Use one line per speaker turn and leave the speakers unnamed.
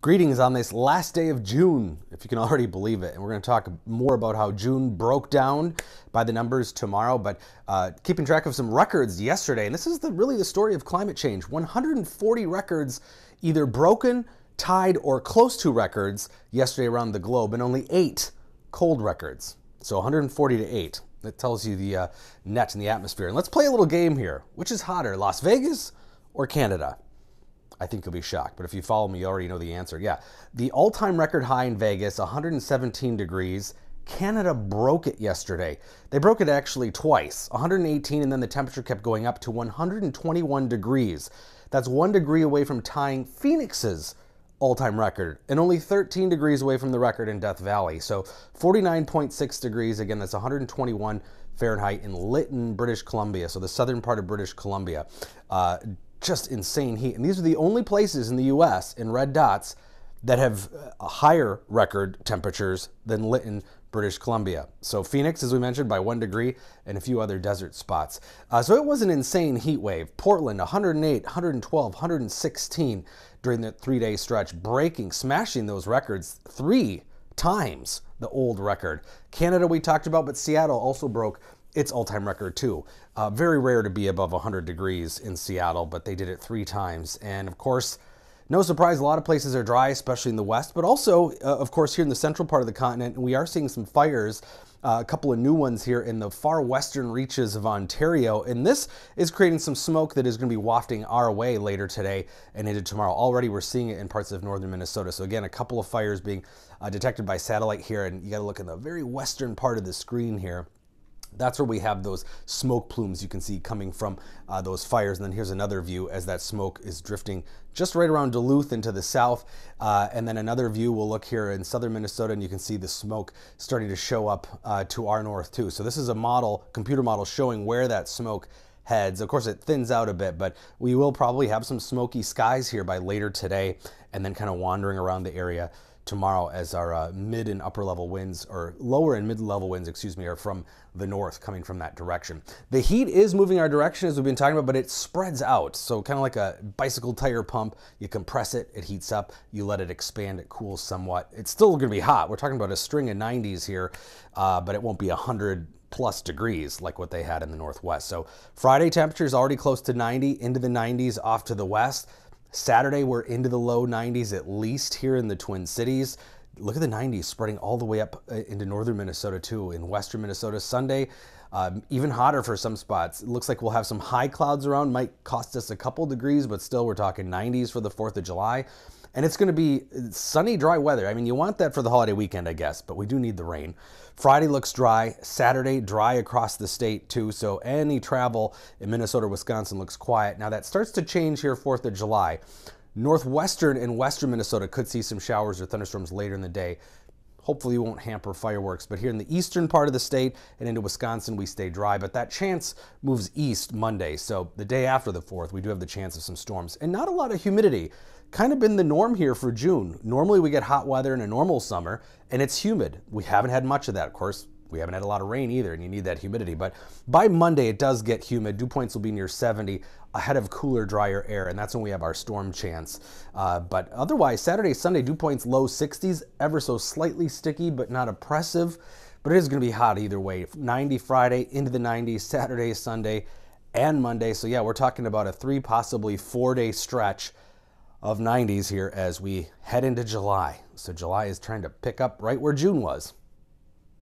Greetings on this last day of June, if you can already believe it. And we're going to talk more about how June broke down by the numbers tomorrow, but keeping track of some records yesterday. And this is really the story of climate change. 140 records either broken, tied, or close to records yesterday around the globe, and only 8 cold records. So 140 to 8. That tells you the net in the atmosphere. And let's play a little game here. Which is hotter, Las Vegas or Canada? I think you'll be shocked, but if you follow me, you already know the answer. Yeah, the all-time record high in Vegas, 117 degrees. Canada broke it yesterday. They broke it actually twice, 118, and then the temperature kept going up to 121 degrees. That's 1 degree away from tying Phoenix's all-time record, and only 13 degrees away from the record in Death Valley. So 49.6 degrees, again, that's 121 Fahrenheit in Lytton, British Columbia, so the southern part of British Columbia. Just insane heat. And these are the only places in the US in red dots that have higher record temperatures than Lytton, British Columbia. So Phoenix, as we mentioned, by 1 degree, and a few other desert spots. So it was an insane heat wave. Portland, 108, 112, 116 during the 3-day stretch, smashing those records 3 times the old record. Canada we talked about, but Seattle also broke its all-time record too. Very rare to be above 100 degrees in Seattle, but they did it 3 times. And of course, no surprise, a lot of places are dry, especially in the west, but also, of course, here in the central part of the continent, we are seeing some fires, a couple of new ones here in the far western reaches of Ontario. And this is creating some smoke that is going to be wafting our way later today and into tomorrow. Already we're seeing it in parts of northern Minnesota. So again, a couple of fires being detected by satellite here, and you got to look in the very western part of the screen here. That's where we have those smoke plumes you can see coming from those fires. And then here's another view as that smoke is drifting just right around Duluth into the south. And then another view, we'll look here in southern Minnesota, and you can see the smoke starting to show up to our north too. So this is a model, computer model, showing where that smoke heads. Of course, it thins out a bit, but we will probably have some smoky skies here by later today, and then kind of wandering around the area tomorrow as our mid and upper level winds, or lower and mid level winds, excuse me, are from the north, coming from that direction. The heat is moving our direction, as we've been talking about, but it spreads out. So kind of like a bicycle tire pump, you compress it, it heats up, you let it expand, it cools somewhat. It's still going to be hot. We're talking about a string of 90s here, but it won't be 100+ degrees like what they had in the northwest. So Friday temperatures already close to 90, into the 90s off to the west. Saturday, we're into the low 90s, at least here in the Twin Cities. Look at the 90s spreading all the way up into northern Minnesota too, in western Minnesota. Sunday, even hotter for some spots. It looks like we'll have some high clouds around, might cost us a couple degrees, but still we're talking 90s for the 4th of July. And it's going to be sunny, dry weather. I mean, you want that for the holiday weekend, I guess, but we do need the rain. Friday looks dry. Saturday, dry across the state too. So any travel in Minnesota, Wisconsin looks quiet. Now that starts to change here 4th of July. Northwestern and western Minnesota could see some showers or thunderstorms later in the day. Hopefully it won't hamper fireworks, but here in the eastern part of the state and into Wisconsin, we stay dry, but that chance moves east Monday. So the day after the 4th, we do have the chance of some storms, and not a lot of humidity. Kind of been the norm here for June. Normally we get hot weather in a normal summer, and it's humid. We haven't had much of that, of course. We haven't had a lot of rain either, and you need that humidity. But by Monday, it does get humid. Dew points will be near 70, ahead of cooler, drier air, and that's when we have our storm chance. But otherwise, Saturday, Sunday, dew points low 60s, ever so slightly sticky, but not oppressive. But it is going to be hot either way. 90 Friday, into the 90s, Saturday, Sunday, and Monday. So yeah, we're talking about a 3, possibly 4-day stretch of 90s here as we head into July. So July is trying to pick up right where June was.